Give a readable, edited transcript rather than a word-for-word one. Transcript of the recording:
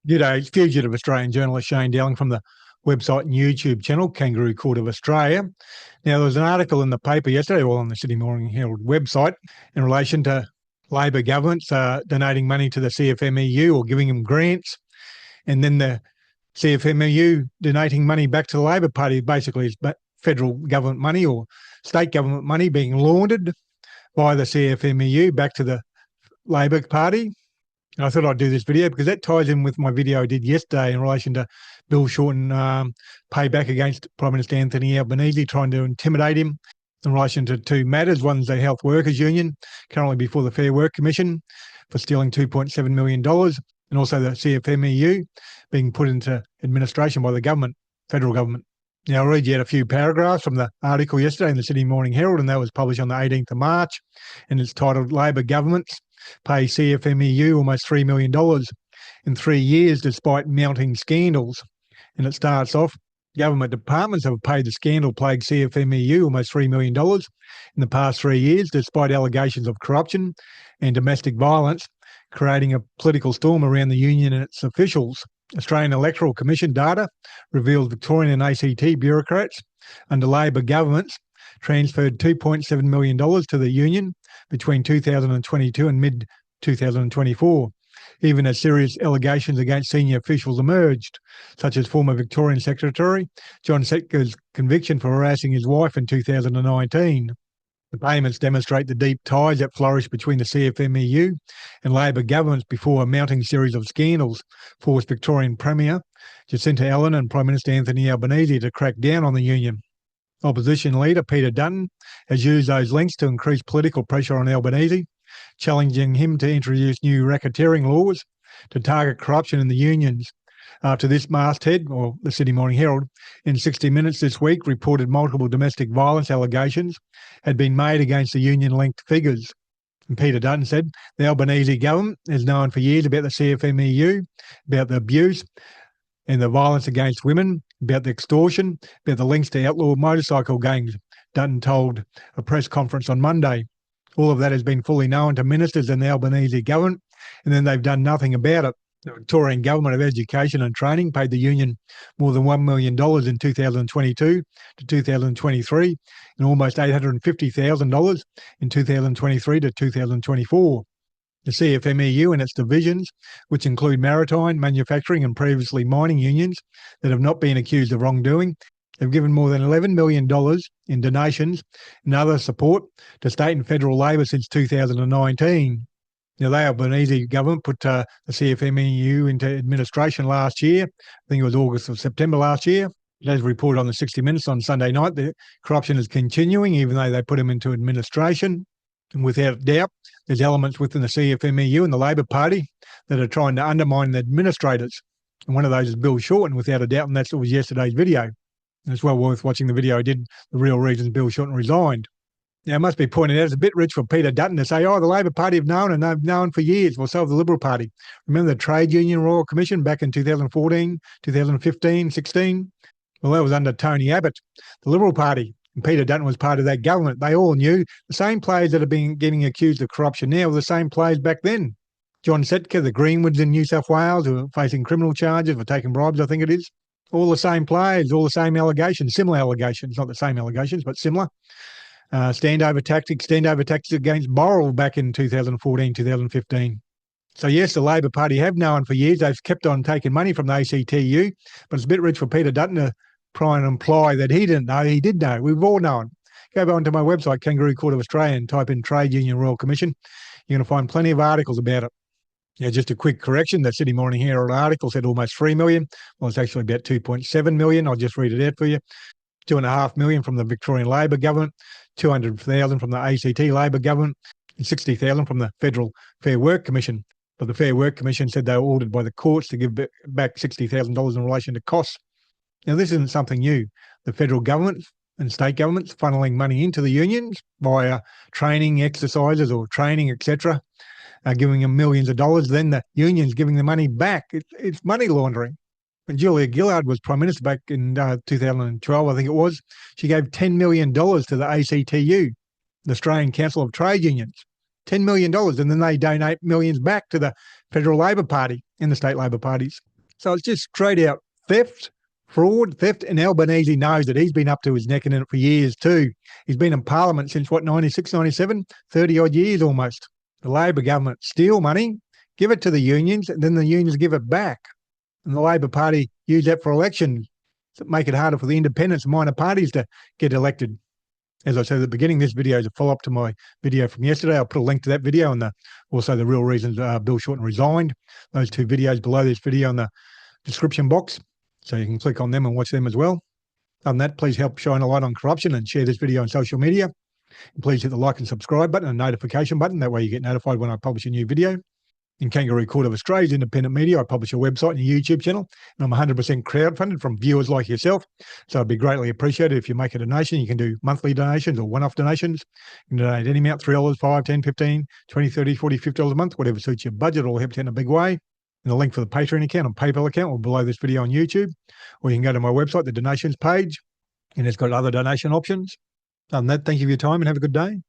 G'day, fugitive Australian journalist Shane Dowling from the website and YouTube channel Kangaroo Court of Australia. Now, there was an article in the paper yesterday, or on the Sydney Morning Herald website, in relation to Labor governments donating money to the CFMEU or giving them grants, and then the CFMEU donating money back to the Labor Party. Basically, it's federal government money or state government money being laundered by the CFMEU back to the Labor Party. And I thought I'd do this video because that ties in with my video I did yesterday in relation to Bill Shorten payback against Prime Minister Anthony Albanese, trying to intimidate him in relation to two matters. One's the Health Workers Union, currently before the Fair Work Commission for stealing $2.7 million, and also the CFMEU being put into administration by the government, federal government. Now, I'll read you out a few paragraphs from the article yesterday in the Sydney Morning Herald, and that was published on the 18th of March, and it's titled Labor Governments Pay CFMEU almost $3 million in 3 years despite mounting scandals. And it starts off, government departments have paid the scandal-plagued CFMEU almost $3 million in the past 3 years despite allegations of corruption and domestic violence, creating a political storm around the union and its officials. Australian Electoral Commission data reveals Victorian and ACT bureaucrats under Labor governments transferred $2.7 million to the union between 2022 and mid-2024, even as serious allegations against senior officials emerged, such as former Victorian Secretary John Setker's conviction for harassing his wife in 2019. The payments demonstrate the deep ties that flourished between the CFMEU and Labor governments before a mounting series of scandals forced Victorian Premier Jacinta Allan and Prime Minister Anthony Albanese to crack down on the union. Opposition leader Peter Dutton has used those links to increase political pressure on Albanese, challenging him to introduce new racketeering laws to target corruption in the unions. After this masthead, or the Sydney Morning Herald, in 60 Minutes this week reported multiple domestic violence allegations had been made against the union-linked figures. And Peter Dutton said, the Albanese government has known for years about the CFMEU, about the abuse and the violence against women, about the extortion, about the links to outlaw motorcycle gangs, Dutton told a press conference on Monday. All of that has been fully known to ministers in the Albanese government, and then they've done nothing about it. The Victorian Government of Education and Training paid the union more than $1 million in 2022 to 2023 and almost $850,000 in 2023 to 2024. The CFMEU and its divisions, which include maritime, manufacturing and previously mining unions that have not been accused of wrongdoing, have given more than $11 million in donations and other support to state and federal Labor since 2019. Now, the Albanese government put the CFMEU into administration last year. I think it was August or September last year. As reported on the 60 Minutes on Sunday night, the corruption is continuing even though they put him into administration. And without doubt, there's elements within the CFMEU and the Labor Party that are trying to undermine the administrators. And one of those is Bill Shorten, without a doubt, and that was yesterday's video. And it's well worth watching the video I did, the real reasons Bill Shorten resigned. Now, it must be pointed out, it's a bit rich for Peter Dutton to say, oh, the Labor Party have known, and they've known for years. Well, so have the Liberal Party. Remember the Trade Union Royal Commission back in 2014, 2015, 16? Well, that was under Tony Abbott, the Liberal Party. And Peter Dutton was part of that government. They all knew the same players that have been getting accused of corruption now were the same players back then. John Setker, the Greenwoods in New South Wales, who are facing criminal charges for taking bribes, I think it is. All the same players, all the same allegations, similar allegations, not the same allegations, but similar. Standover tactics against Borrell back in 2014, 2015. So yes, the Labor Party have known for years. They've kept on taking money from the ACTU, but it's a bit rich for Peter Dutton to try and imply that he didn't know. He did know. We've all known. Go on to my website, Kangaroo Court of Australia, and type in Trade Union Royal Commission. You're going to find plenty of articles about it. Yeah, just a quick correction. The Sydney Morning Herald article said almost $3 million. Well, it's actually about $2.7 million. I'll just read it out for you. $2.5 million from the Victorian Labor government, $200,000 from the ACT Labor government, and $60,000 from the Federal Fair Work Commission. But the Fair Work Commission said they were ordered by the courts to give back $60,000 in relation to costs. Now, this isn't something new. The federal government and state governments funneling money into the unions via training exercises or training, etc., giving them millions of dollars. Then the unions giving the money back. It's money laundering. When Julia Gillard was Prime Minister back in 2012, I think it was, she gave $10 million to the ACTU, the Australian Council of Trade Unions. $10 million, and then they donate millions back to the Federal Labor Party and the state Labor parties. So it's just straight out theft, fraud, theft, and Albanese knows that he's been up to his neck in it for years too. He's been in Parliament since, 96, 97, 30-odd years almost. The Labor government steal money, give it to the unions, and then the unions give it back. And the Labor Party use that for elections to make it harder for the independents and minor parties to get elected. As I said at the beginning, this video is a follow-up to my video from yesterday. I'll put a link to that video and also the real reasons Bill Shorten resigned. Those two videos below this video in the description box, so you can click on them and watch them as well. Other than that, please help shine a light on corruption and share this video on social media. And please hit the like and subscribe button and notification button. That way you get notified when I publish a new video. In Kangaroo Court of Australia's independent media, I publish a website and a YouTube channel, and I'm 100% crowdfunded from viewers like yourself. So it'd be greatly appreciated if you make a donation. You can do monthly donations or one-off donations. You can donate any amount, $3, $5, $10, $15, $20, $30, $40, $50 a month, whatever suits your budget. It'll help you in a big way. And the link for the Patreon account and PayPal account will be below this video on YouTube. Or you can go to my website, the donations page, and it's got other donation options. Other than that, thank you for your time and have a good day.